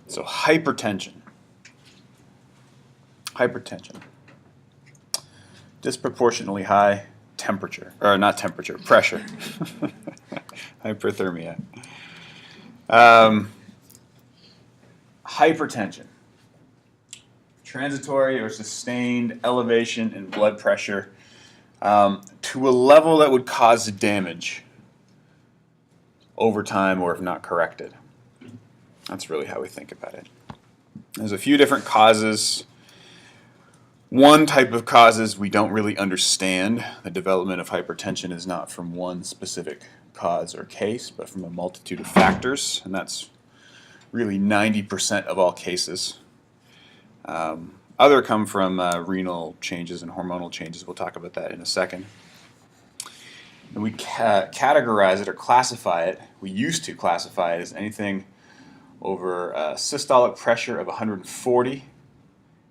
So hypertension. Hypertension. Disproportionately high temperature, or not temperature, pressure. Hyperthermia. Hypertension. Transitory or sustained elevation in blood pressure to a level that would cause damage over time or if not corrected. That's really how we think about it. There's a few different causes. One type of causes we don't really understand. The development of hypertension is not from one specific cause or case, but from a multitude of factors, and that's really 90% of all cases. Other come from renal changes and hormonal changes. We'll talk about that in a second. And we categorize it or classify it. We used to classify it as anything over a systolic pressure of 140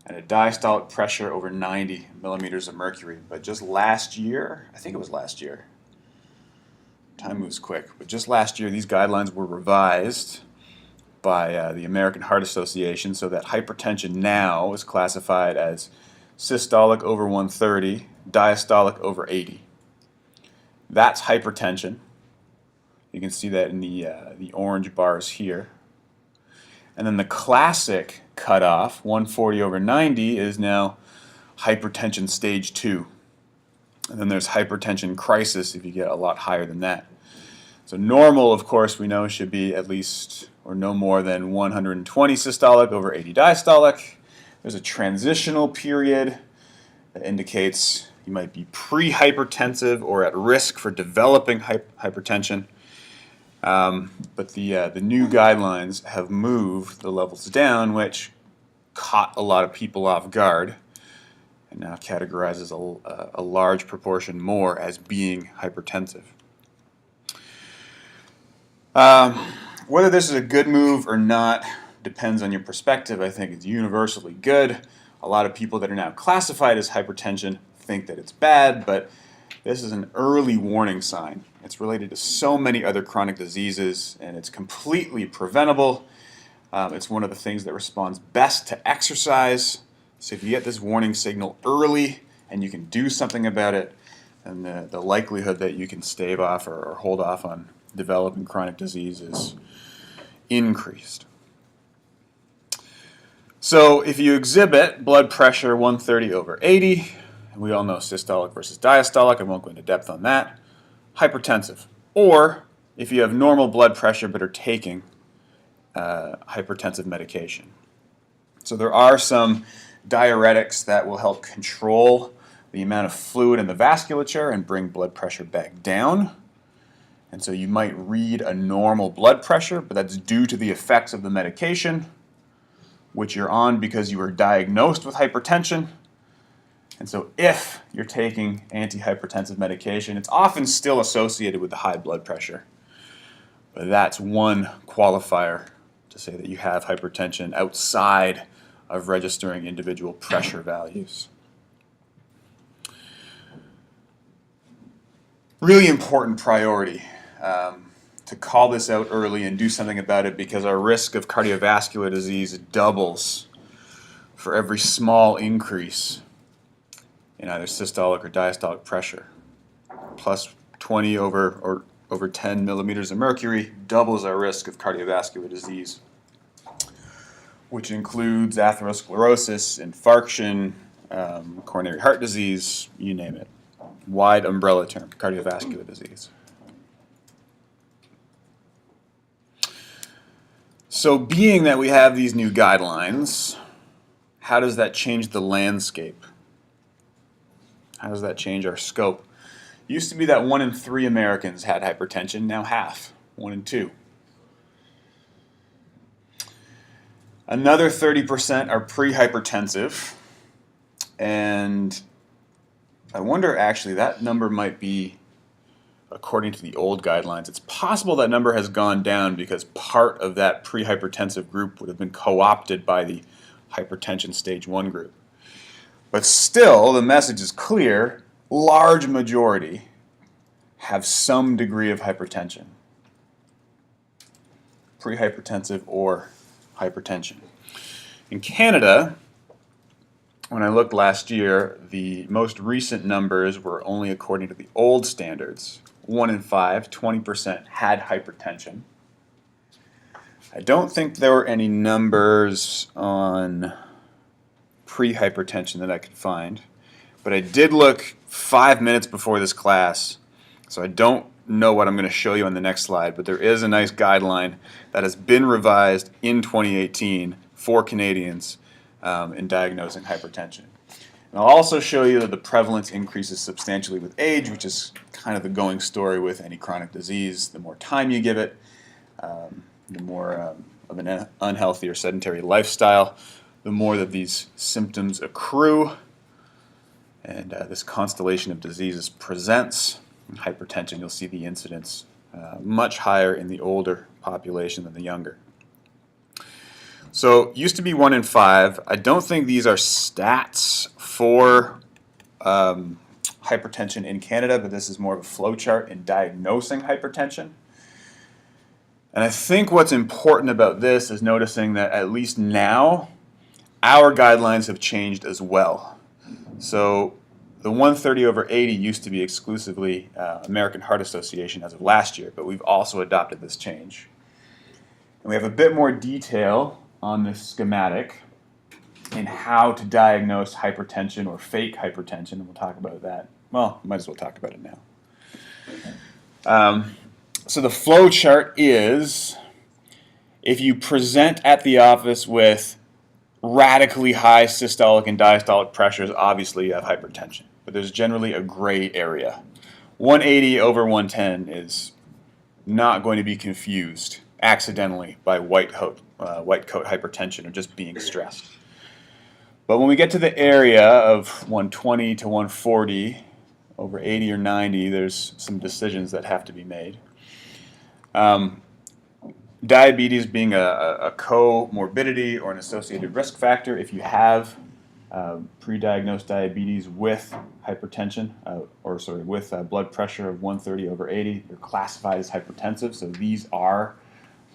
and a diastolic pressure over 90 millimeters of mercury. But just last year, I think it was last year, time moves quick, but just last year these guidelines were revised by the American Heart Association so that hypertension now is classified as systolic over 130, diastolic over 80. That's hypertension. You can see that in the orange bars here. And then the classic cutoff, 140 over 90, is now hypertension stage 2. And then there's hypertension crisis if you get a lot higher than that. So normal, of course, we know should be at least or no more than 120 systolic over 80 diastolic. There's a transitional period that indicates you might be pre-hypertensive or at risk for developing hypertension. But the new guidelines have moved the levels down, which caught a lot of people off guard and now categorizes a large proportion more as being hypertensive. Whether this is a good move or not depends on your perspective. I think it's universally good. A lot of people that are now classified as hypertension think that it's bad, but this is an early warning sign. It's related to so many other chronic diseases, and it's completely preventable. It's one of the things that responds best to exercise. So if you get this warning signal early and you can do something about it, then the likelihood that you can stave off or hold off on developing chronic disease is increased. So if you exhibit blood pressure 130 over 80, and we all know systolic versus diastolic, I won't go into depth on that, hypertensive. Or if you have normal blood pressure but are taking hypertensive medication. So there are some diuretics that will help control the amount of fluid in the vasculature and bring blood pressure back down. And so you might read a normal blood pressure, but that's due to the effects of the medication, which you're on because you were diagnosed with hypertension. And so if you're taking antihypertensive medication, it's often still associated with the high blood pressure. But that's one qualifier to say that you have hypertension outside of registering individual pressure values. Really important priority to call this out early and do something about it, because our risk of cardiovascular disease doubles for every small increase in either systolic or diastolic pressure. Plus 20 over 10 millimeters of mercury doubles our risk of cardiovascular disease, which includes atherosclerosis, infarction, coronary heart disease, you name it. Wide umbrella term, cardiovascular disease. So being that we have these new guidelines, how does that change the landscape? How does that change our scope? It used to be that 1 in 3 Americans had hypertension, now half, 1 in 2. Another 30% are pre-hypertensive, and I wonder actually that number might be, according to the old guidelines, it's possible that number has gone down because part of that pre-hypertensive group would have been co-opted by the hypertension stage 1 group. But still, the message is clear, large majority have some degree of hypertension. pre-hypertensive or hypertension. In Canada, when I looked last year, the most recent numbers were only according to the old standards. 1 in 5, 20% had hypertension. I don't think there were any numbers on pre-hypertension that I could find, but I did look 5 minutes before this class, so I don't know what I'm going to show you on the next slide, but there is a nice guideline that has been revised in 2018 for Canadians in diagnosing hypertension. And I'll also show you that the prevalence increases substantially with age, which is kind of the going story with any chronic disease. The more time you give it, the more of an unhealthy or sedentary lifestyle, the more that these symptoms accrue, and this constellation of diseases presents. In hypertension, you'll see the incidence much higher in the older population than the younger. So, used to be 1 in 5. I don't think these are stats for hypertension in Canada, but this is more of a flow chart in diagnosing hypertension. And I think what's important about this is noticing that at least now, our guidelines have changed as well. So the 130/80 used to be exclusively American Heart Association as of last year, but we've also adopted this change. And we have a bit more detail on this schematic in how to diagnose hypertension or fake hypertension, and we'll talk about that. Well, might as well talk about it now. So the flow chart is, if you present at the office with radically high systolic and diastolic pressures, obviously you have hypertension. But there's generally a gray area. 180/110 is not going to be confused accidentally by white coat hypertension or just being stressed. But when we get to the area of 120 to 140/80 or 90, there's some decisions that have to be made. Diabetes being a comorbidity or an associated risk factor. If you have pre-diagnosed diabetes with hypertension, with blood pressure of 130/80, you're classified as hypertensive. So these are,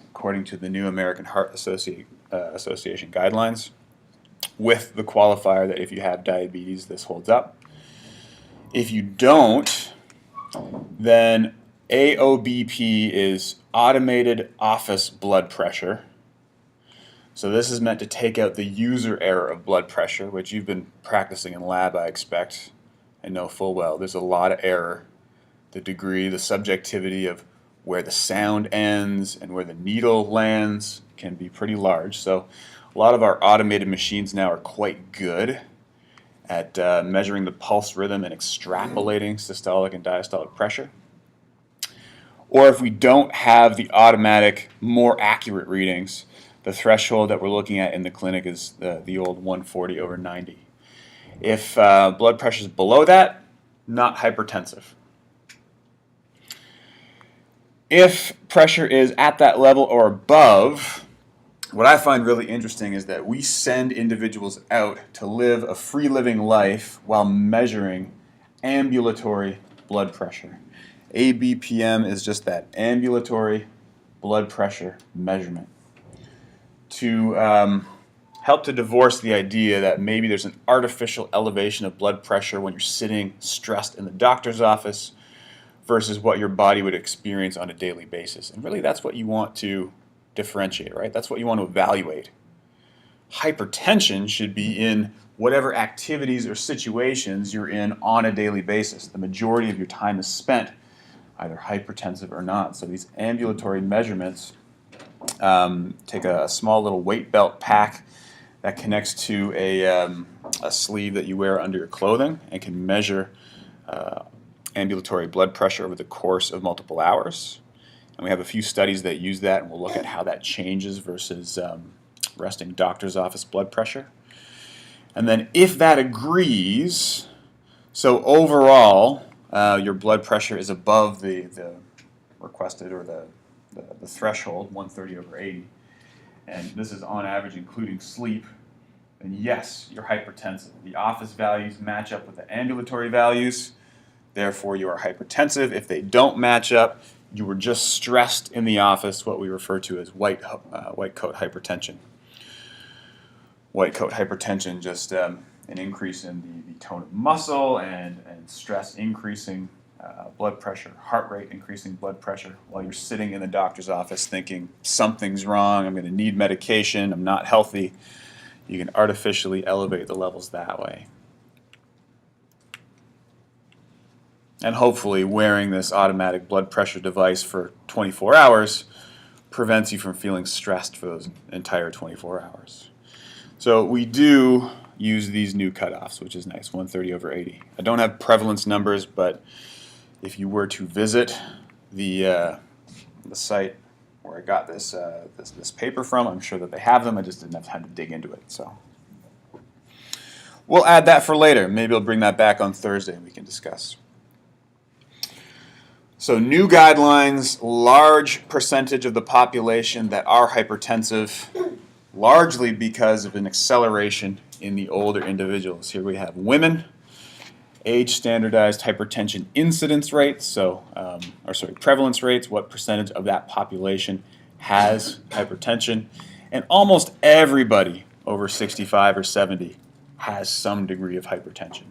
according to the new American Heart Association guidelines, with the qualifier that if you have diabetes, this holds up. If you don't, then AOBP is automated office blood pressure. So this is meant to take out the user error of blood pressure, which you've been practicing in lab, I expect, and know full well. There's a lot of error. The degree, the subjectivity of where the sound ends and where the needle lands can be pretty large. So a lot of our automated machines now are quite good at measuring the pulse rhythm and extrapolating systolic and diastolic pressure. Or if we don't have the automatic, more accurate readings, the threshold that we're looking at in the clinic is the old 140/90. If blood pressure is below that, not hypertensive. If pressure is at that level or above, what I find really interesting is that we send individuals out to live a free-living life while measuring ambulatory blood pressure. ABPM is just that, ambulatory blood pressure measurement. To help to divorce the idea that maybe there's an artificial elevation of blood pressure when you're sitting stressed in the doctor's office versus what your body would experience on a daily basis. And really that's what you want to differentiate, right? That's what you want to evaluate. Hypertension should be in whatever activities or situations you're in on a daily basis. The majority of your time is spent either hypertensive or not. So these ambulatory measurements take a small little weight belt pack that connects to a sleeve that you wear under your clothing and can measure ambulatory blood pressure over the course of multiple hours. And we have a few studies that use that, and we'll look at how that changes versus resting doctor's office blood pressure. And then if that agrees, so overall your blood pressure is above the requested or the threshold, 130/80, and this is on average including sleep, then yes, you're hypertensive. The office values match up with the ambulatory values, therefore you are hypertensive. If they don't match up, you were just stressed in the office, what we refer to as white coat hypertension. White coat hypertension, just an increase in the tone of muscle and stress increasing blood pressure, heart rate increasing blood pressure while you're sitting in the doctor's office thinking something's wrong, I'm going to need medication, I'm not healthy. You can artificially elevate the levels that way. And hopefully wearing this automatic blood pressure device for 24 hours prevents you from feeling stressed for those entire 24 hours. So we do use these new cutoffs, which is nice, 130/80. I don't have prevalence numbers, but if you were to visit the site where I got this paper from, I'm sure that they have them. I just didn't have time to dig into it. So we'll add that for later. Maybe I'll bring that back on Thursday and we can discuss. So new guidelines, large percentage of the population that are hypertensive, largely because of an acceleration in the older individuals. Here we have women, age-standardized hypertension incidence rates, prevalence rates, what percentage of that population has hypertension, and almost everybody over 65 or 70 has some degree of hypertension.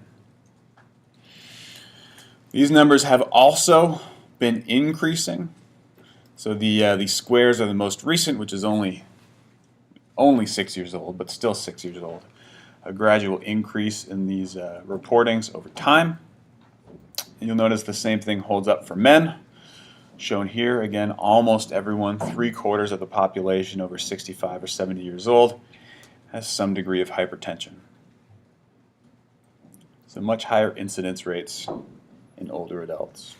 These numbers have also been increasing. So the squares are the most recent, which is only 6 years old, but still 6 years old. A gradual increase in these reportings over time. And you'll notice the same thing holds up for men. Shown here, again, almost everyone, 3/4 of the population over 65 or 70 years old has some degree of hypertension. So much higher incidence rates in older adults.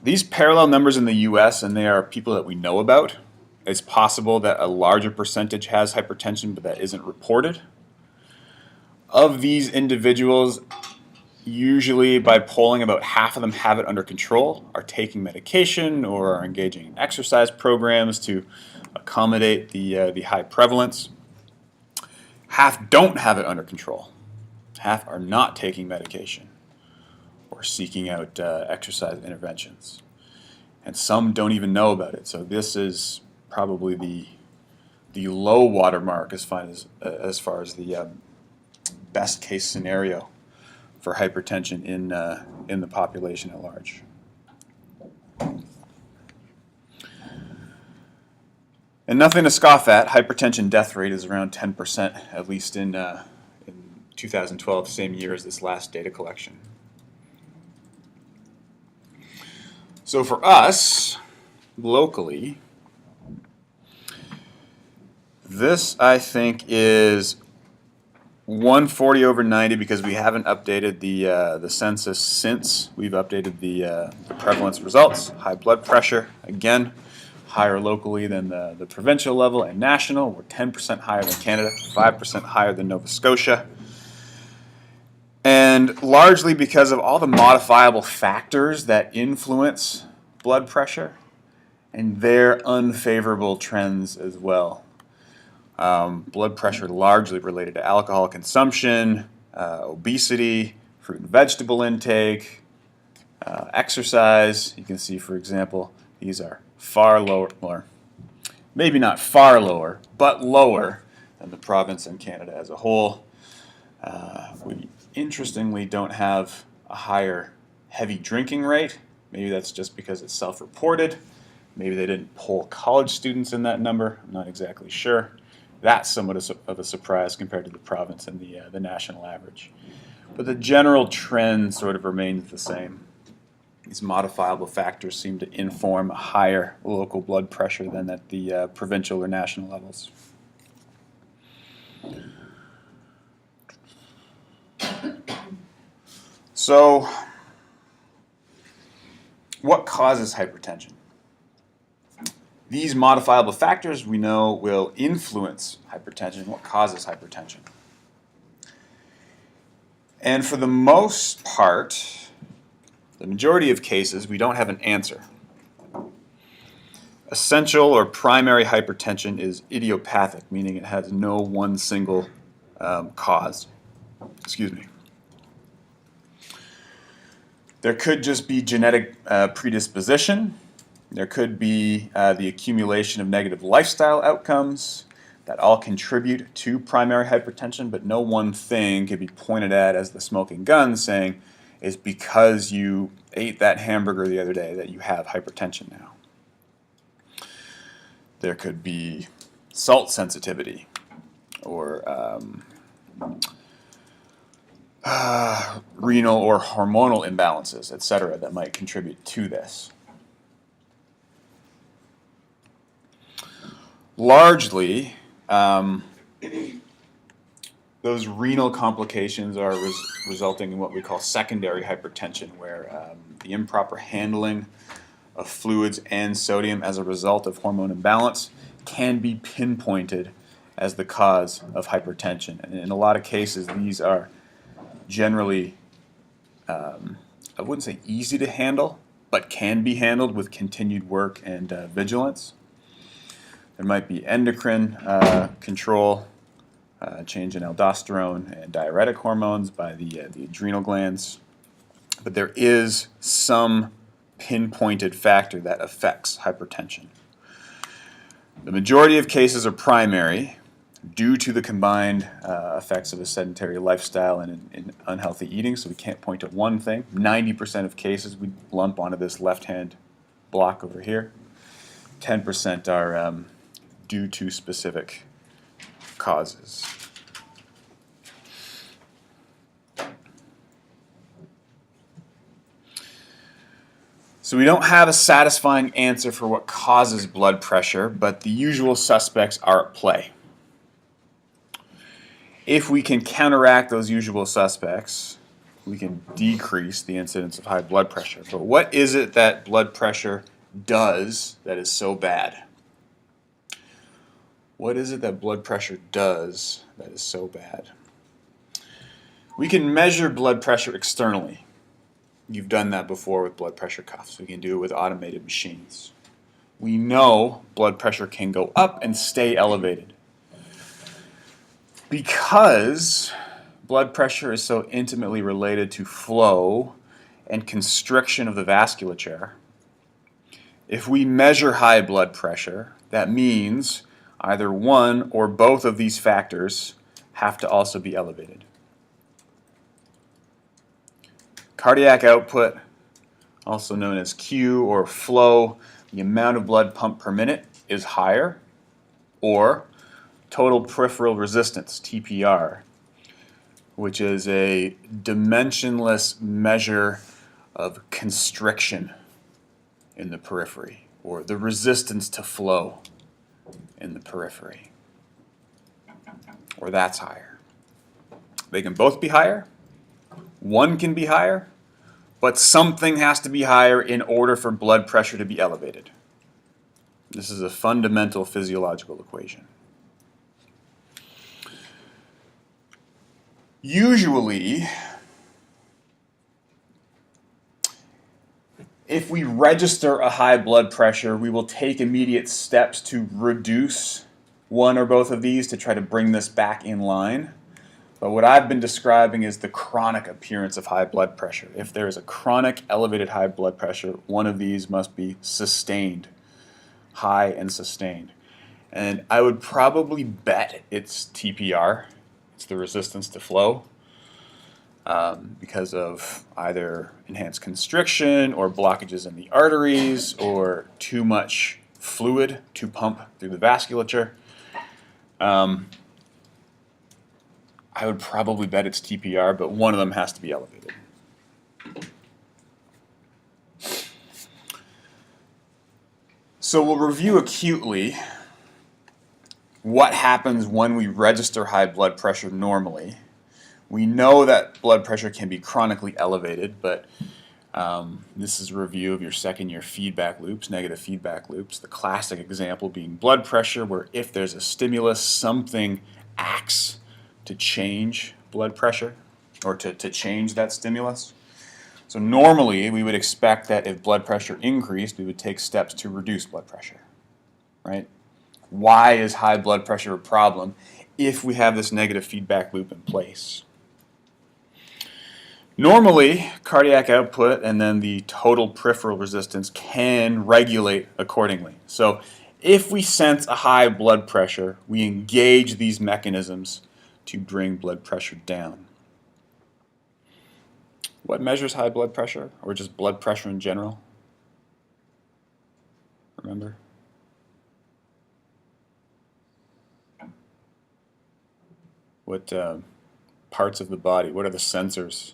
These parallel numbers in the US, and they are people that we know about. It's possible that a larger percentage has hypertension, but that isn't reported. Of these individuals, usually by polling, about half of them have it under control, are taking medication, or are engaging in exercise programs to accommodate the high prevalence. Half don't have it under control. Half are not taking medication or seeking out exercise interventions. And some don't even know about it. So this is probably the low watermark as far as the best case scenario for hypertension in the population at large. And nothing to scoff at. Hypertension death rate is around 10%, at least in 2012, same year as this last data collection. So for us, locally, this I think is 140/90 because we haven't updated the census since we've updated the prevalence results. High blood pressure, again, higher locally than the provincial level and national. We're 10% higher than Canada, 5% higher than Nova Scotia. And largely because of all the modifiable factors that influence blood pressure and their unfavorable trends as well. Blood pressure largely related to alcohol consumption, obesity, fruit and vegetable intake, exercise. You can see, for example, these are far lower, or maybe not far lower, but lower than the province and Canada as a whole. We interestingly don't have a higher heavy drinking rate. Maybe that's just because it's self-reported. Maybe they didn't poll college students in that number. I'm not exactly sure. That's somewhat of a surprise compared to the province and the national average. But the general trend sort of remains the same. These modifiable factors seem to inform a higher local blood pressure than at the provincial or national levels. So, what causes hypertension? These modifiable factors we know will influence hypertension. What causes hypertension? And for the most part, the majority of cases, we don't have an answer. Essential or primary hypertension is idiopathic, meaning it has no one single cause. Excuse me. There could just be genetic predisposition. There could be the accumulation of negative lifestyle outcomes that all contribute to primary hypertension, but no one thing could be pointed at as the smoking gun saying is because you ate that hamburger the other day that you have hypertension now. There could be salt sensitivity or renal or hormonal imbalances, etc., that might contribute to this. Largely, those renal complications are resulting in what we call secondary hypertension, where the improper handling of fluids and sodium as a result of hormone imbalance can be pinpointed as the cause of hypertension. And in a lot of cases, these are generally, I wouldn't say easy to handle, but can be handled with continued work and vigilance. There might be endocrine control, change in aldosterone and diuretic hormones by the adrenal glands. But there is some pinpointed factor that affects hypertension. The majority of cases are primary due to the combined effects of a sedentary lifestyle and unhealthy eating, so we can't point to one thing. 90% of cases we lump onto this left-hand block over here. 10% are due to specific causes. So we don't have a satisfying answer for what causes blood pressure, but the usual suspects are at play. If we can counteract those usual suspects, we can decrease the incidence of high blood pressure. But what is it that blood pressure does that is so bad? What is it that blood pressure does that is so bad? We can measure blood pressure externally. You've done that before with blood pressure cuffs. We can do it with automated machines. We know blood pressure can go up and stay elevated. Because blood pressure is so intimately related to flow and constriction of the vasculature, if we measure high blood pressure, that means either one or both of these factors have to also be elevated. Cardiac output, also known as Q or flow, the amount of blood pumped per minute is higher, or total peripheral resistance, TPR, which is a dimensionless measure of constriction in the periphery, or the resistance to flow in the periphery, or that's higher. They can both be higher. One can be higher, but something has to be higher in order for blood pressure to be elevated. This is a fundamental physiological equation. Usually, if we register a high blood pressure, we will take immediate steps to reduce one or both of these to try to bring this back in line. But what I've been describing is the chronic appearance of high blood pressure. If there is a chronic elevated high blood pressure, one of these must be sustained, high and sustained. And I would probably bet it's TPR, it's the resistance to flow, because of either enhanced constriction or blockages in the arteries or too much fluid to pump through the vasculature. I would probably bet it's TPR, but one of them has to be elevated. So we'll review acutely what happens when we register high blood pressure normally. We know that blood pressure can be chronically elevated, but this is a review of your second-year feedback loops, negative feedback loops. The classic example being blood pressure, where if there's a stimulus, something acts to change blood pressure, or to change that stimulus. So normally we would expect that if blood pressure increased, we would take steps to reduce blood pressure, right? Why is high blood pressure a problem if we have this negative feedback loop in place? Normally, cardiac output and then the total peripheral resistance can regulate accordingly. So if we sense a high blood pressure, we engage these mechanisms to bring blood pressure down. What measures high blood pressure, or just blood pressure in general? Remember? What parts of the body, what are the sensors?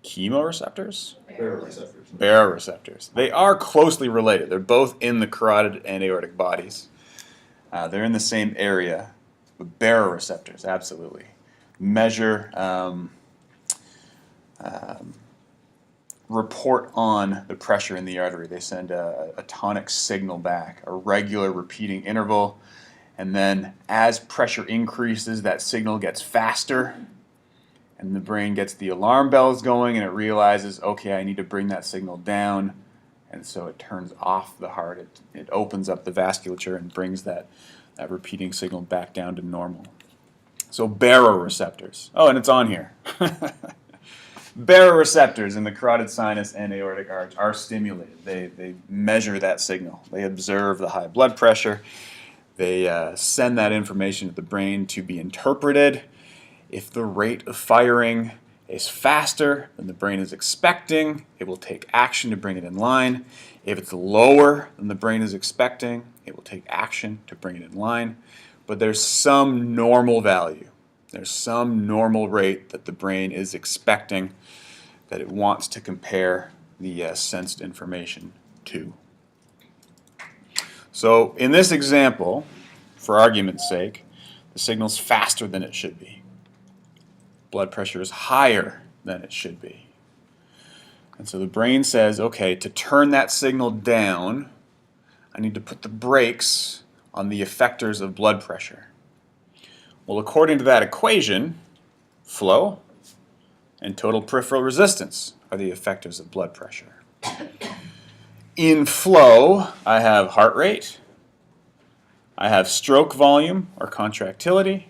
Chemoreceptors? Baroreceptors. Baroreceptors. They are closely related. They're both in the carotid and aortic bodies. They're in the same area. But baroreceptors, absolutely. Measure, report on the pressure in the artery. They send a tonic signal back, a regular repeating interval. And then as pressure increases, that signal gets faster. And the brain gets the alarm bells going and it realizes, okay, I need to bring that signal down. And so it turns off the heart. It opens up the vasculature and brings that repeating signal back down to normal. So baroreceptors. Oh, and it's on here. Baroreceptors in the carotid sinus and aortic arch are stimulated. They measure that signal. They observe the high blood pressure. They send that information to the brain to be interpreted. If the rate of firing is faster than the brain is expecting, it will take action to bring it in line. If it's lower than the brain is expecting, it will take action to bring it in line. But there's some normal value. There's some normal rate that the brain is expecting that it wants to compare the sensed information to. So in this example, for argument's sake, the signal's faster than it should be. Blood pressure is higher than it should be. And so the brain says, okay, to turn that signal down, I need to put the brakes on the effectors of blood pressure. Well, according to that equation, flow and total peripheral resistance are the effectors of blood pressure. In flow, I have heart rate, I have stroke volume or contractility.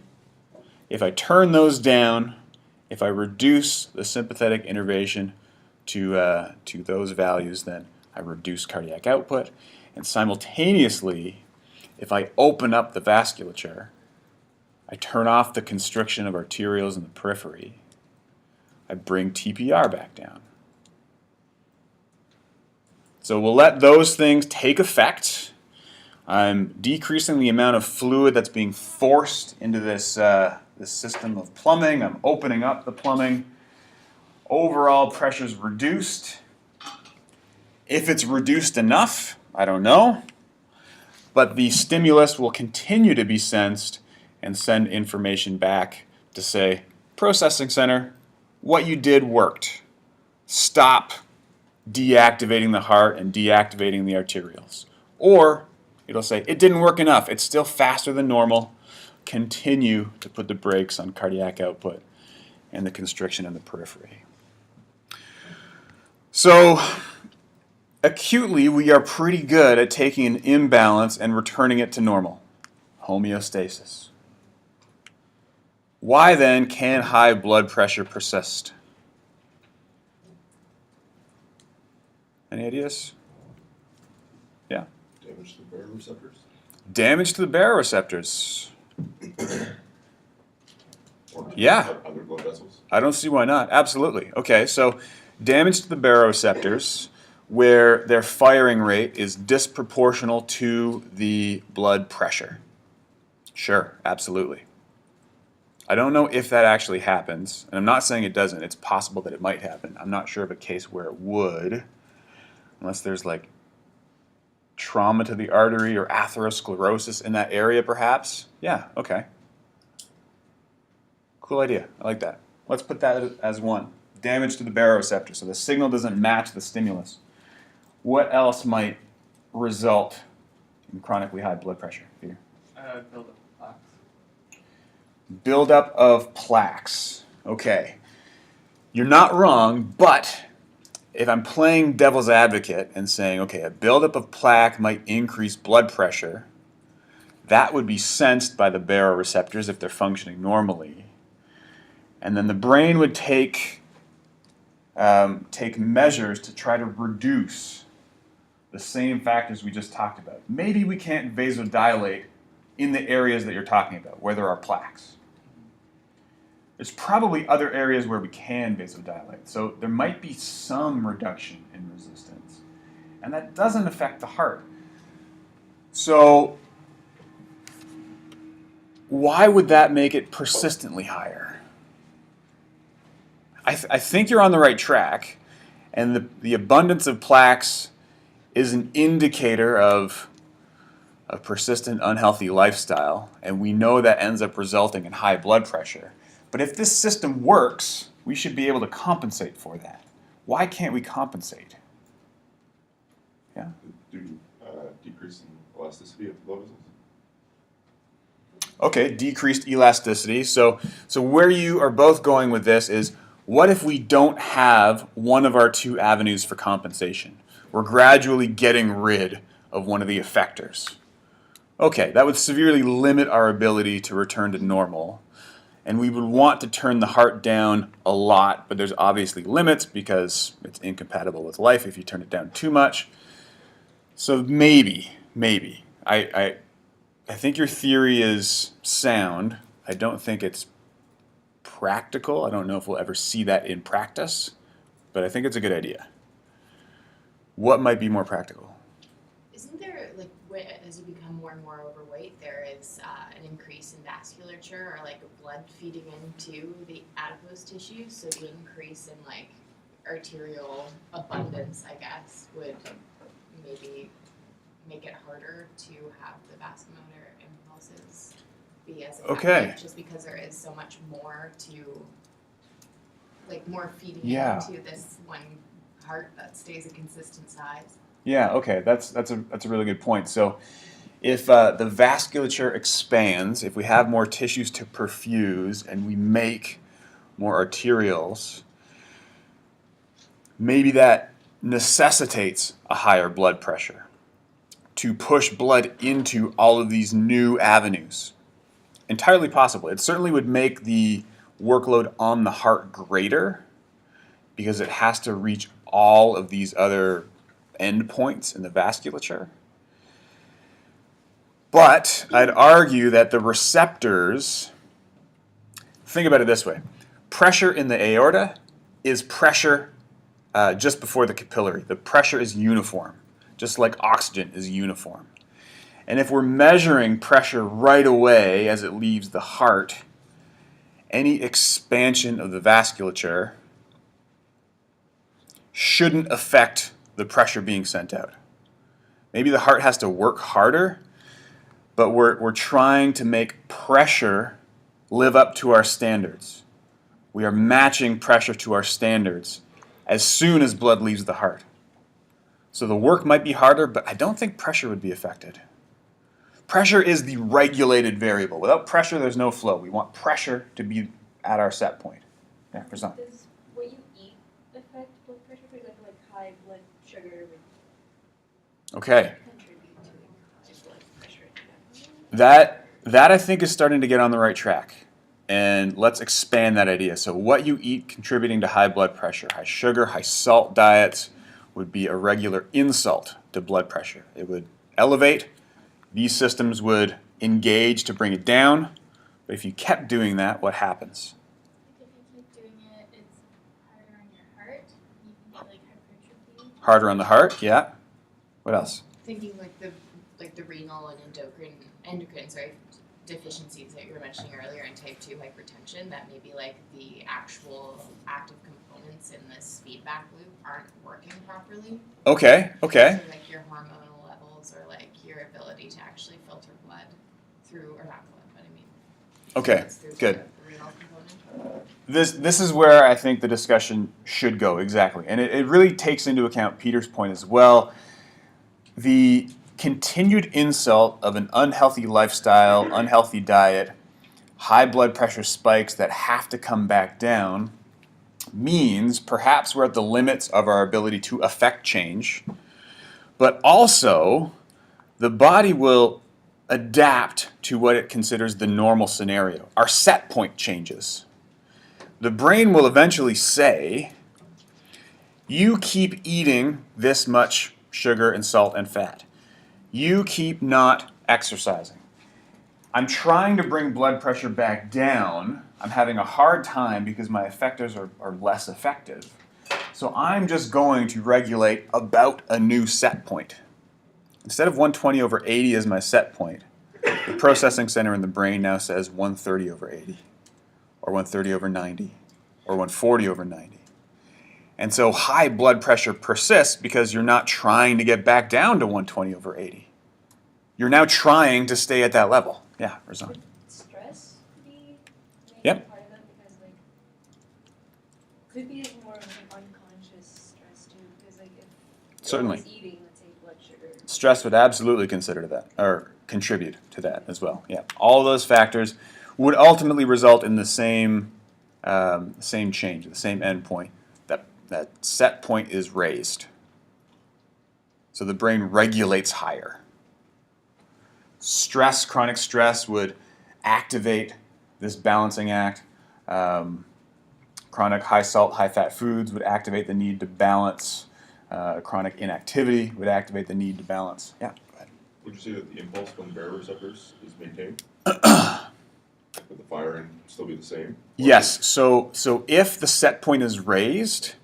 If I turn those down, if I reduce the sympathetic innervation to those values, then I reduce cardiac output. And simultaneously, if I open up the vasculature, I turn off the constriction of arterioles in the periphery, I bring TPR back down. So we'll let those things take effect. I'm decreasing the amount of fluid that's being forced into this system of plumbing. I'm opening up the plumbing. Overall pressure is reduced. If it's reduced enough, I don't know. But the stimulus will continue to be sensed and send information back to say, processing center, what you did worked. Stop deactivating the heart and deactivating the arterioles. Or it'll say, it didn't work enough. It's still faster than normal. Continue to put the brakes on cardiac output and the constriction in the periphery. So acutely, we are pretty good at taking an imbalance and returning it to normal. Homeostasis. Why then can high blood pressure persist? Any ideas? Yeah? Damage to the baroreceptors? Damage to the baroreceptors. Or Yeah. other blood vessels? I don't see why not. Absolutely. Okay, so damage to the baroreceptors where their firing rate is disproportional to the blood pressure. Sure, absolutely. I don't know if that actually happens, and I'm not saying it doesn't. It's possible that it might happen. I'm not sure of a case where it would, unless there's like trauma to the artery or atherosclerosis in that area perhaps. Yeah, okay. Cool idea. I like that. Let's put that as one. Damage to the baroreceptor. So the signal doesn't match the stimulus. What else might result in chronically high blood pressure? Here. Buildup of plaques. Buildup of plaques. Okay. You're not wrong, but if I'm playing devil's advocate and saying, okay, a buildup of plaque might increase blood pressure, that would be sensed by the baroreceptors if they're functioning normally. And then the brain would take measures to try to reduce the same factors we just talked about. Maybe we can't vasodilate in the areas that you're talking about, where there are plaques. There's probably other areas where we can vasodilate, so there might be some reduction in resistance. And that doesn't affect the heart. So why would that make it persistently higher? I think you're on the right track, and the abundance of plaques is an indicator of a persistent unhealthy lifestyle, and we know that ends up resulting in high blood pressure. But if this system works, we should be able to compensate for that. Why can't we compensate? Yeah? Due decreasing elasticity of blood vessels. Okay, decreased elasticity. So where you are both going with this is, what if we don't have one of our two avenues for compensation? We're gradually getting rid of one of the effectors. Okay, that would severely limit our ability to return to normal. And we would want to turn the heart down a lot, but there's obviously limits because it's incompatible with life if you turn it down too much. So maybe. I think your theory is sound. I don't think it's practical. I don't know if we'll ever see that in practice, but I think it's a good idea. What might be more practical? Isn't there, like, as you become more and more overweight, there is an increase in vasculature or like blood feeding into the adipose tissue? So the increase in like arterial abundance, I guess, would maybe make it harder to have the vasomotor impulses be as effective, Okay. just because there is so much more to, like, more feeding Yeah. into this one heart that stays a consistent size. Yeah, okay, that's a really good point. So if the vasculature expands, if we have more tissues to perfuse and we make more arterioles, maybe that necessitates a higher blood pressure to push blood into all of these new avenues. Entirely possible. It certainly would make the workload on the heart greater because it has to reach all of these other endpoints in the vasculature. But I'd argue that the receptors, think about it this way, pressure in the aorta is pressure just before the capillary. The pressure is uniform, just like oxygen is uniform. And if we're measuring pressure right away as it leaves the heart, any expansion of the vasculature shouldn't affect the pressure being sent out. Maybe the heart has to work harder, but we're trying to make pressure live up to our standards. We are matching pressure to our standards as soon as blood leaves the heart. So the work might be harder, but I don't think pressure would be affected. Pressure is the regulated variable. Without pressure, there's no flow. We want pressure to be at our set point. Yeah, Prasad. Does what you eat affect blood pressure? For example, like high blood sugar would Okay. contribute to blood pressure in general? That I think is starting to get on the right track. And let's expand that idea. So what you eat contributing to high blood pressure, high sugar, high salt diets would be a regular insult to blood pressure. It would elevate. These systems would engage to bring it down. But if you kept doing that, what happens? Like if you keep doing it, it's harder on your heart. You can get like hypertrophy. Harder on the heart, yeah. What else? Thinking like the renal and endocrine deficiencies that you were mentioning earlier in type 2 hypertension, that maybe like the actual active components in this feedback loop aren't working properly. Okay. So like your hormonal levels or like your ability to actually filter blood through, or not blood, but I mean. Okay, through good. The renal component. This is where I think the discussion should go, exactly. And it really takes into account Peter's point as well. The continued insult of an unhealthy lifestyle, unhealthy diet, high blood pressure spikes that have to come back down means perhaps we're at the limits of our ability to affect change, but also the body will adapt to what it considers the normal scenario. Our set point changes. the brain will eventually say, you keep eating this much sugar and salt and fat. You keep not exercising. I'm trying to bring blood pressure back down. I'm having a hard time because my effectors are less effective. So I'm just going to regulate about a new set point. Instead of 120/80 as my set point, the processing center in the brain now says 130/80, or 130/90, or 140/90. And so high blood pressure persists because you're not trying to get back down to 120/80. You're now trying to stay at that level. Yeah, Razan. Would stress be maybe Yep. part of that? Because like could be more of an unconscious stress too. Because like if you're Certainly. always eating, let's say blood sugar. Stress would absolutely consider that, or contribute to that as well. Yeah, all those factors would ultimately result in the same change, the same endpoint. That set point is raised. So the brain regulates higher. Stress, chronic stress, would activate this balancing act. Chronic high salt, high fat foods would activate the need to balance. Chronic inactivity would activate the need to balance. Yeah, go ahead. Would you say that the impulse from baroreceptors is maintained? Would the firing still be the same? Or Yes, so if the set point is raised,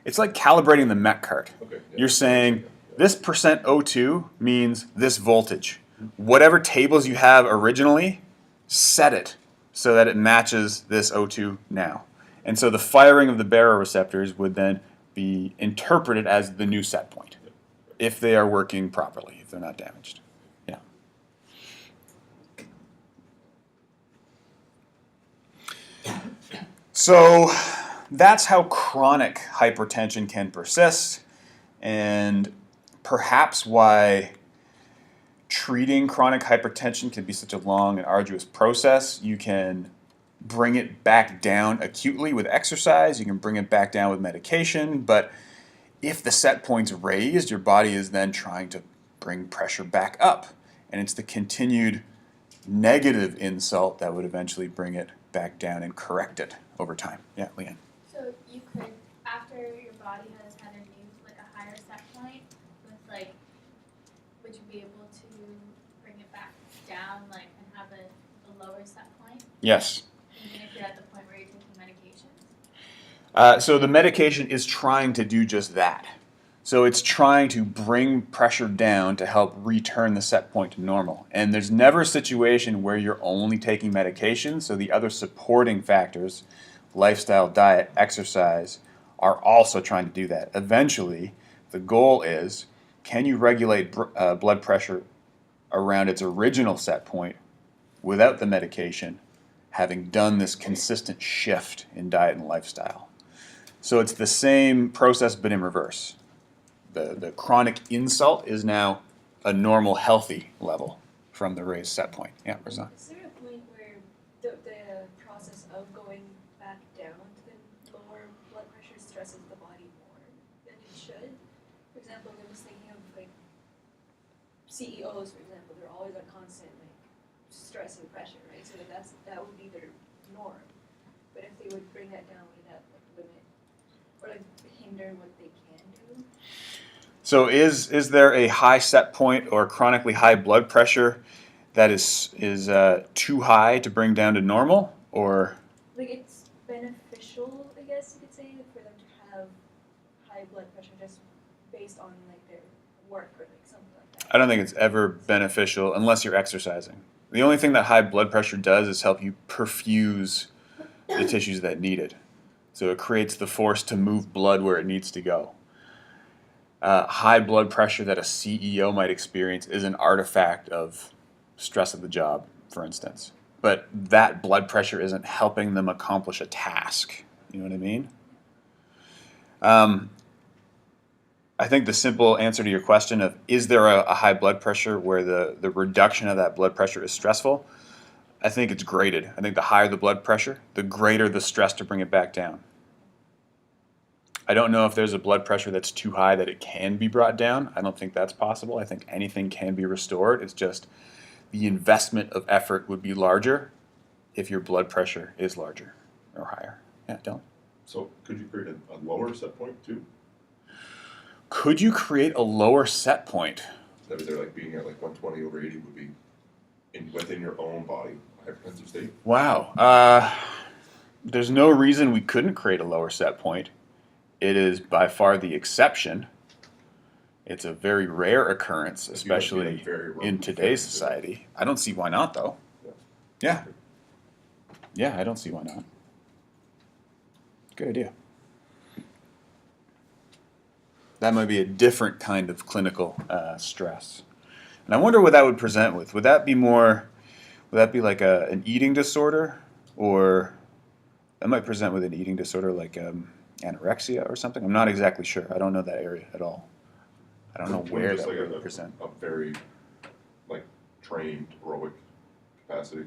it's like calibrating the MET card. Okay. Yeah. You're saying this percent O2 means this voltage. Whatever tables you have originally, set it so that it matches this O2 now. And so the firing of the baroreceptors would then be interpreted as the new set point if they are working properly, if they're not damaged. Yeah. So that's how chronic hypertension can persist, and perhaps why treating chronic hypertension can be such a long and arduous process. You can bring it back down acutely with exercise, you can bring it back down with medication, but if the set point's raised, your body is then trying to bring pressure back up, and it's the continued negative insult that would eventually bring it back down and correct it over time. Yeah, Leanne. So you could, after your body has had a new, like a higher set point, with like, would you be able to bring it back down, like, and have a lower set point, Yes. even if you're at the point where you're taking medications? So the medication is trying to do just that. So it's trying to bring pressure down to help return the set point to normal. And there's never a situation where you're only taking medication, so the other supporting factors, lifestyle, diet, exercise, are also trying to do that. Eventually, the goal is, can you regulate blood pressure around its original set point without the medication, having done this consistent shift in diet and lifestyle? So it's the same process but in reverse. The chronic insult is now a normal, healthy level from the raised set point. Yeah, Razan. Is there a point where the process of going back down to the lower blood pressure stresses the body more than it should? For example, I was thinking of like CEOs, for example, they're always on constant like stress and pressure, right? So that would be their norm. But if they would bring that down, would that like limit or like hinder what they can do? So is there a high set point or chronically high blood pressure that is too high to bring down to normal, or? Like it's beneficial, I guess you could say, for them to have high blood pressure just based on like their work or like something like that. I don't think it's ever beneficial unless you're exercising. The only thing that high blood pressure does is help you perfuse the tissues that need it. So it creates the force to move blood where it needs to go. High blood pressure that a CEO might experience is an artifact of stress of the job, for instance. But that blood pressure isn't helping them accomplish a task. You know what I mean? I think the simple answer to your question of is there a high blood pressure where the reduction of that blood pressure is stressful, I think it's graded. I think the higher the blood pressure, the greater the stress to bring it back down. I don't know if there's a blood pressure that's too high that it can be brought down. I don't think that's possible. I think anything can be restored. It's just the investment of effort would be larger if your blood pressure is larger or higher. Yeah, Dylan. So could you create a lower set point too? Could you create a lower set point? That was there like being at like 120 over 80 would be within your own body, a hypertensive state. Wow. There's no reason we couldn't create a lower set point. It is by far the exception. It's a very rare occurrence, If you have to be, especially like, very in robust, today's so- society. I don't see why not, though. Yeah. Yeah, I don't see why not. Good idea. That might be a different kind of clinical stress. And I wonder what that would present with. Would that be like an eating disorder? Or that might present with an eating disorder like anorexia or something? I'm not exactly sure. I don't know that area at all. I don't know where Just that like would present. a very like trained aerobic capacity.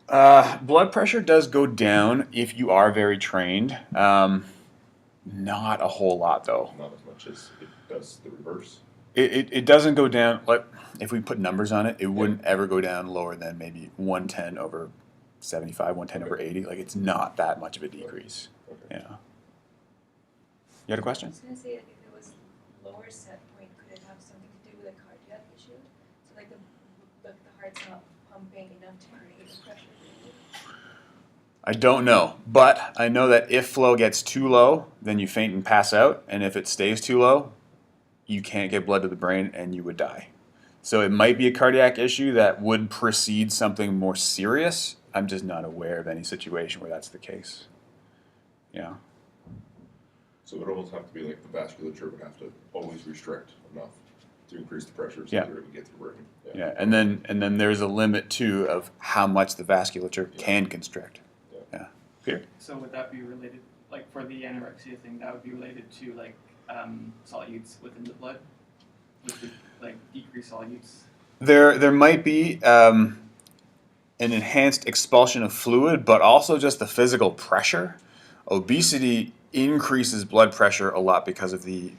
Blood pressure does go down if you are very trained. Not a whole lot, though. Not as much as it does the reverse. It doesn't go down, like, if we put numbers on it, it wouldn't ever go down lower than maybe 110 over 75, 110 over 80. Like, it's not that much of a decrease. Okay. Yeah. You had a I question? was gonna say, like, if it was lower set point, could it have something to do with a cardiac issue? So like the heart's not pumping enough to create the pressure. I don't know, but I know that if flow gets too low, then you faint and pass out, and if it stays too low, you can't get blood to the brain and you would die. So it might be a cardiac issue that would precede something more serious. I'm just not aware of any situation where that's the case. Yeah. So it would almost have to be like the vasculature would have to always restrict enough to increase the pressure so Yeah. that it would get to the brain. Yeah, and then there's a limit too of how much the vasculature can constrict. Yeah. Peter? So would that be related, like for the anorexia thing, that would be related to like solutes within the blood? Which would like decrease solutes? There might be an enhanced expulsion of fluid, but also just the physical pressure. Obesity increases blood pressure a lot because of the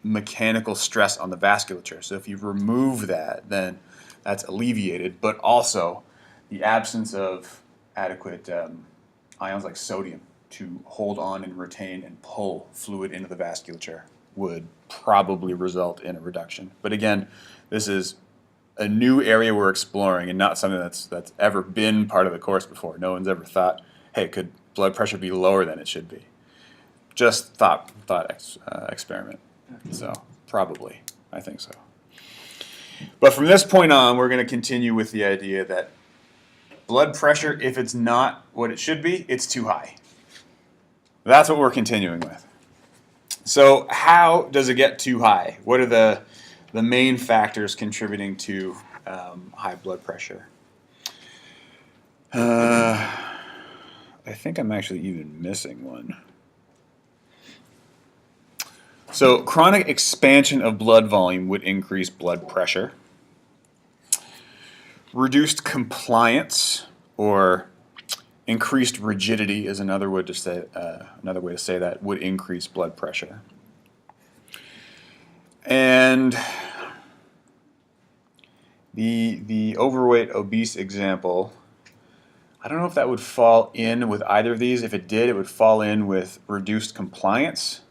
mechanical stress on the vasculature. So if you remove that, then that's alleviated, but also the absence of adequate ions like sodium to hold on and retain and pull fluid into the vasculature would probably result in a reduction. But again, this is a new area we're exploring and not something that's ever been part of the course before. No one's ever thought, hey, could blood pressure be lower than it should be? Just thought experiment. So probably, I think so. But from this point on, we're going to continue with the idea that blood pressure, if it's not what it should be, it's too high. That's what we're continuing with. So how does it get too high? What are the main factors contributing to high blood pressure? I think I'm actually even missing one. So chronic expansion of blood volume would increase blood pressure. Reduced compliance or increased rigidity is another way to say that would increase blood pressure. And the overweight obese example, I don't know if that would fall in with either of these. If it did, it would fall in with reduced compliance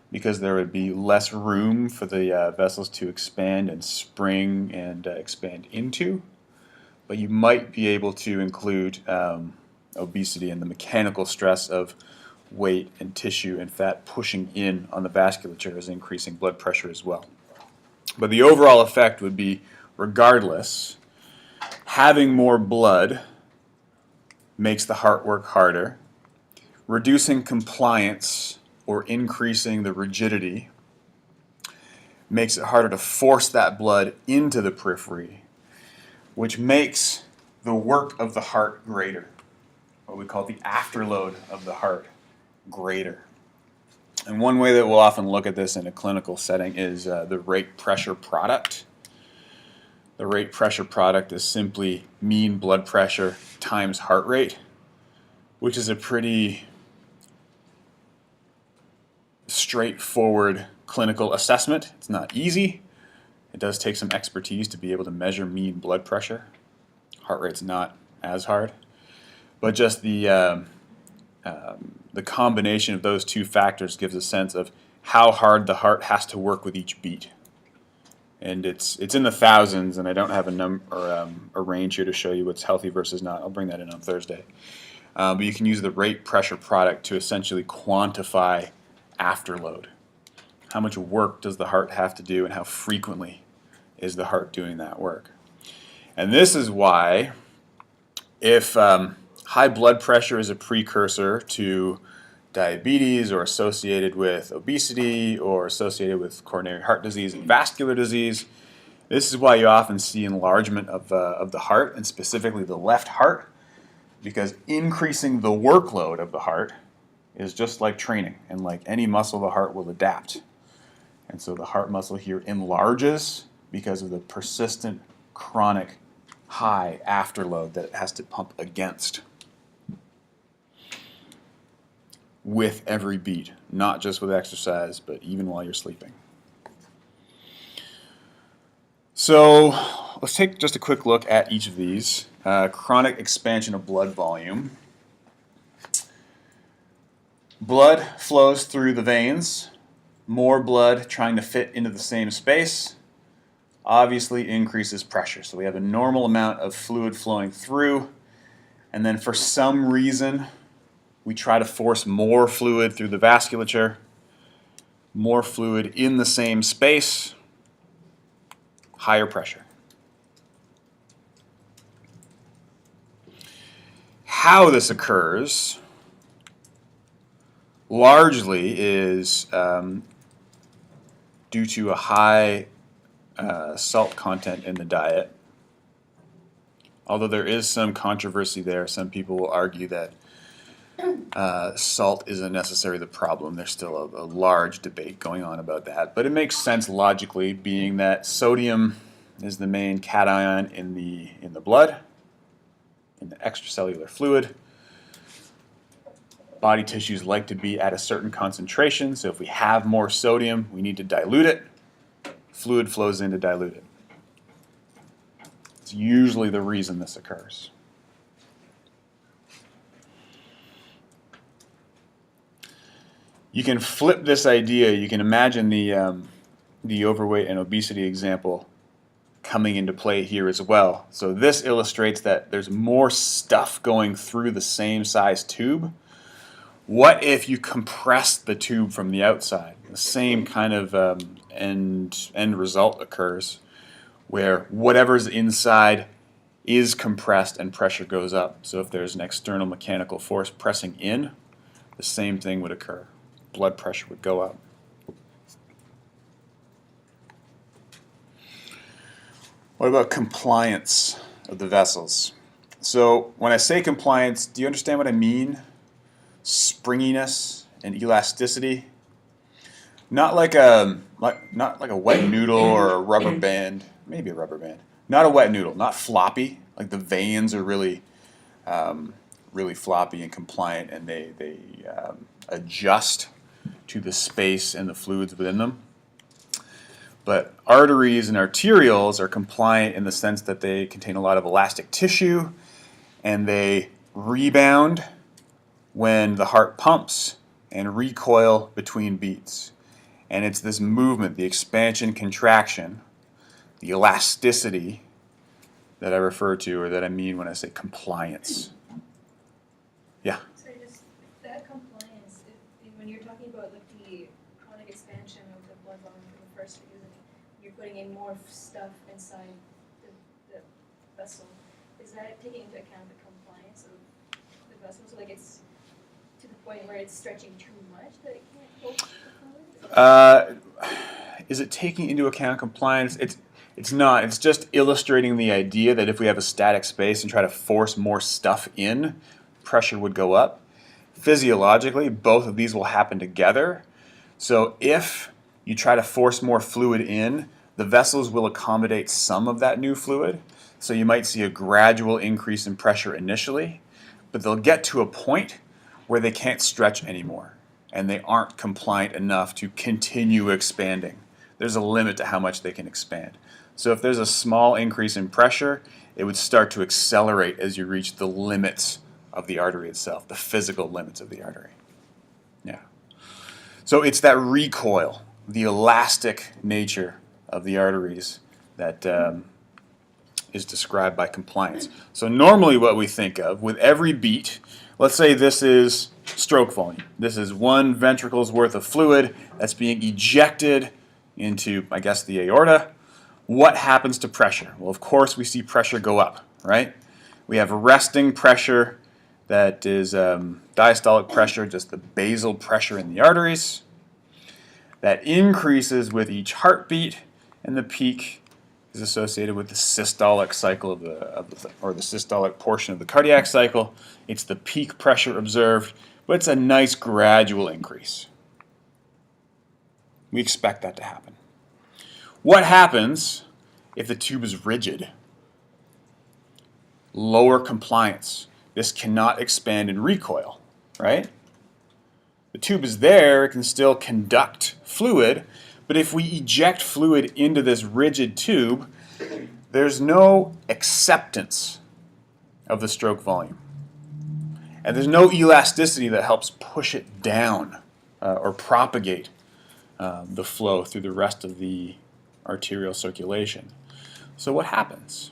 because there would be less room for the vessels to expand and spring and expand into. But you might be able to include obesity and the mechanical stress of weight and tissue and fat pushing in on the vasculature as increasing blood pressure as well. But the overall effect would be, regardless, having more blood makes the heart work harder. Reducing compliance or increasing the rigidity makes it harder to force that blood into the periphery, which makes the work of the heart greater, what we call the afterload of the heart greater. And one way that we'll often look at this in a clinical setting is the rate pressure product. The rate pressure product is simply mean blood pressure times heart rate, which is a pretty straightforward clinical assessment. It's not easy. It does take some expertise to be able to measure mean blood pressure. Heart rate's not as hard. But just the the combination of those two factors gives a sense of how hard the heart has to work with each beat. And it's in the thousands, and I don't have a range here to show you what's healthy versus not. I'll bring that in on Thursday. But you can use the rate pressure product to essentially quantify afterload. How much work does the heart have to do, and how frequently is the heart doing that work? And this is why, if high blood pressure is a precursor to diabetes, or associated with obesity, or associated with coronary heart disease and vascular disease, this is why you often see enlargement of the heart, and specifically the left heart, because increasing the workload of the heart is just like training, and like any muscle, the heart will adapt. And so the heart muscle here enlarges because of the persistent, chronic, high afterload that it has to pump against with every beat, not just with exercise, but even while you're sleeping. So let's take just a quick look at each of these. Chronic expansion of blood volume. Blood flows through the veins. More blood trying to fit into the same space obviously increases pressure. So we have a normal amount of fluid flowing through, and then for some reason we try to force more fluid through the vasculature, more fluid in the same space, higher pressure. How this occurs largely is due to a high salt content in the diet. Although there is some controversy there, some people will argue that salt isn't necessarily the problem. There's still a large debate going on about that. But it makes sense logically, being that sodium is the main cation in the blood, in the extracellular fluid. Body tissues like to be at a certain concentration, so if we have more sodium, we need to dilute it. Fluid flows in to dilute it. It's usually the reason this occurs. You can flip this idea. You can imagine the overweight and obesity example coming into play here as well. So this illustrates that there's more stuff going through the same size tube. What if you compress the tube from the outside? The same kind of end result occurs, where whatever's inside is compressed and pressure goes up. So if there's an external mechanical force pressing in, the same thing would occur. Blood pressure would go up. What about compliance of the vessels? So when I say compliance, do you understand what I mean? Springiness and elasticity. Not like a wet noodle or a rubber band, maybe a rubber band. Not a wet noodle, not floppy. Like the veins are really floppy and compliant, and they adjust to the space and the fluids within them. But arteries and arterioles are compliant in the sense that they contain a lot of elastic tissue, and they rebound when the heart pumps and recoil between beats. And it's this movement, the expansion, contraction, the elasticity that I refer to, or that I mean when I say compliance. Yeah? So just that compliance, when you're talking about like the chronic expansion of the blood volume from the first reason, you're putting in more stuff inside the vessel. Is that taking into account the compliance of the vessel? So like it's to the point where it's stretching too much that it can't hold the fluid? Is it taking into account compliance? It's not. It's just illustrating the idea that if we have a static space and try to force more stuff in, pressure would go up. Physiologically, both of these will happen together. So if you try to force more fluid in, the vessels will accommodate some of that new fluid. So you might see a gradual increase in pressure initially, but they'll get to a point where they can't stretch anymore, and they aren't compliant enough to continue expanding. There's a limit to how much they can expand. So if there's a small increase in pressure, it would start to accelerate as you reach the limits of the artery itself, the physical limits of the artery. Yeah. So it's that recoil, the elastic nature of the arteries that is described by compliance. So normally what we think of with every beat, let's say this is stroke volume. This is one ventricle's worth of fluid that's being ejected into, I guess, the aorta. What happens to pressure? Well, of course, we see pressure go up, right? We have resting pressure that is diastolic pressure, just the basal pressure in the arteries. That increases with each heartbeat, and the peak is associated with the systolic cycle or the systolic portion of the cardiac cycle. It's the peak pressure observed, but it's a nice gradual increase. We expect that to happen. What happens if the tube is rigid? Lower compliance. This cannot expand and recoil, right? The tube is there, it can still conduct fluid, but if we eject fluid into this rigid tube, there's no acceptance of the stroke volume. And there's no elasticity that helps push it down or propagate the flow through the rest of the arterial circulation. So what happens?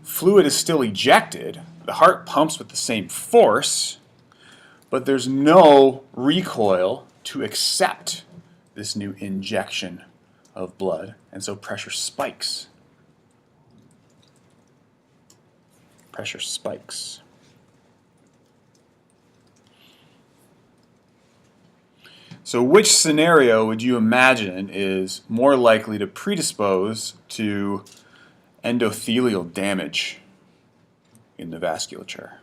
Fluid is still ejected, the heart pumps with the same force, but there's no recoil to accept this new injection of blood, and so pressure spikes. Pressure spikes. So which scenario would you imagine is more likely to predispose to endothelial damage in the vasculature?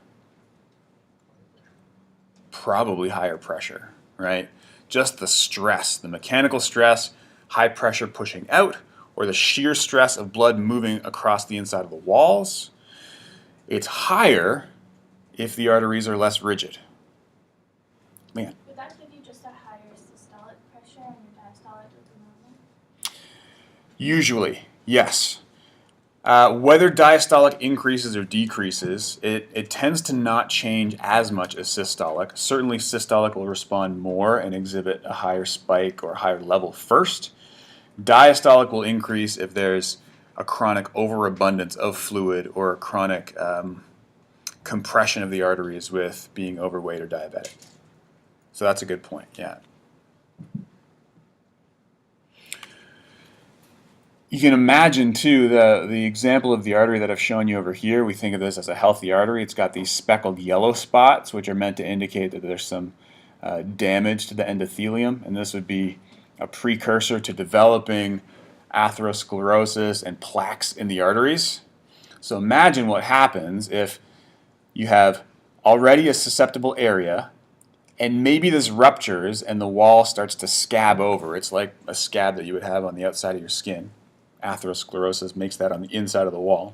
Probably higher pressure, right? Just the stress, the mechanical stress, high pressure pushing out, or the shear stress of blood moving across the inside of the walls. It's higher if the arteries are less rigid. Man. Would that give you just a higher systolic pressure and your diastolic would be normal? Usually, yes. Whether diastolic increases or decreases, it tends to not change as much as systolic. Certainly systolic will respond more and exhibit a higher spike or higher level first. Diastolic will increase if there's a chronic overabundance of fluid or a chronic compression of the arteries with being overweight or diabetic. So that's a good point, yeah. You can imagine, too, the example of the artery that I've shown you over here. We think of this as a healthy artery. It's got these speckled yellow spots, which are meant to indicate that there's some damage to the endothelium, and this would be a precursor to developing atherosclerosis and plaques in the arteries. So imagine what happens if you have already a susceptible area, and maybe this ruptures and the wall starts to scab over. It's like a scab that you would have on the outside of your skin. Atherosclerosis makes that on the inside of the wall.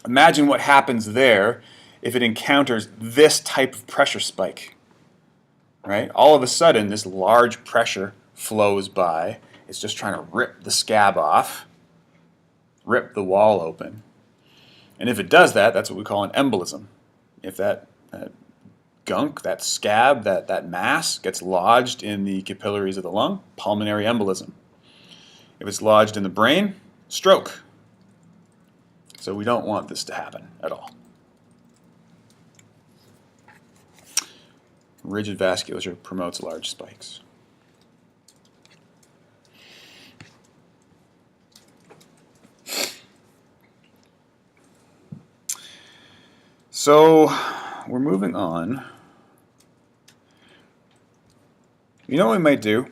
Imagine what happens there if it encounters this type of pressure spike. Right? All of a sudden, this large pressure flows by. It's just trying to rip the scab off, rip the wall open. And if it does that, that's what we call an embolism. If that gunk, that scab, that mass gets lodged in the capillaries of the lung, pulmonary embolism. If it's lodged in the brain, stroke. So we don't want this to happen at all. Rigid vasculature promotes large spikes. So we're moving on. You know what we might do?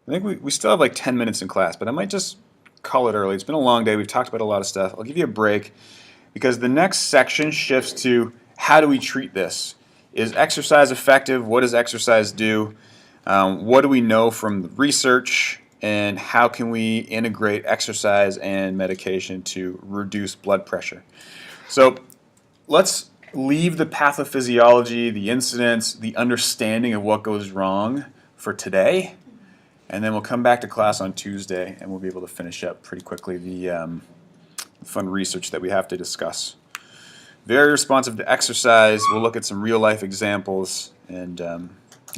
I think we still have like 10 minutes in class, but I might just call it early. It's been a long day. We've talked about a lot of stuff. I'll give you a break because the next section shifts to how do we treat this? Is exercise effective? What does exercise do? What do we know from the research? And how can we integrate exercise and medication to reduce blood pressure? So let's leave the pathophysiology, the incidents, the understanding of what goes wrong for today. And then we'll come back to class on Tuesday, and we'll be able to finish up pretty quickly the fun research that we have to discuss. Very responsive to exercise. We'll look at some real life examples and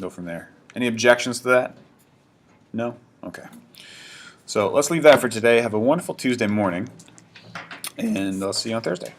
go from there. Any objections to that? No? Okay. So let's leave that for today. Have a wonderful Tuesday morning, and I'll see you on Thursday.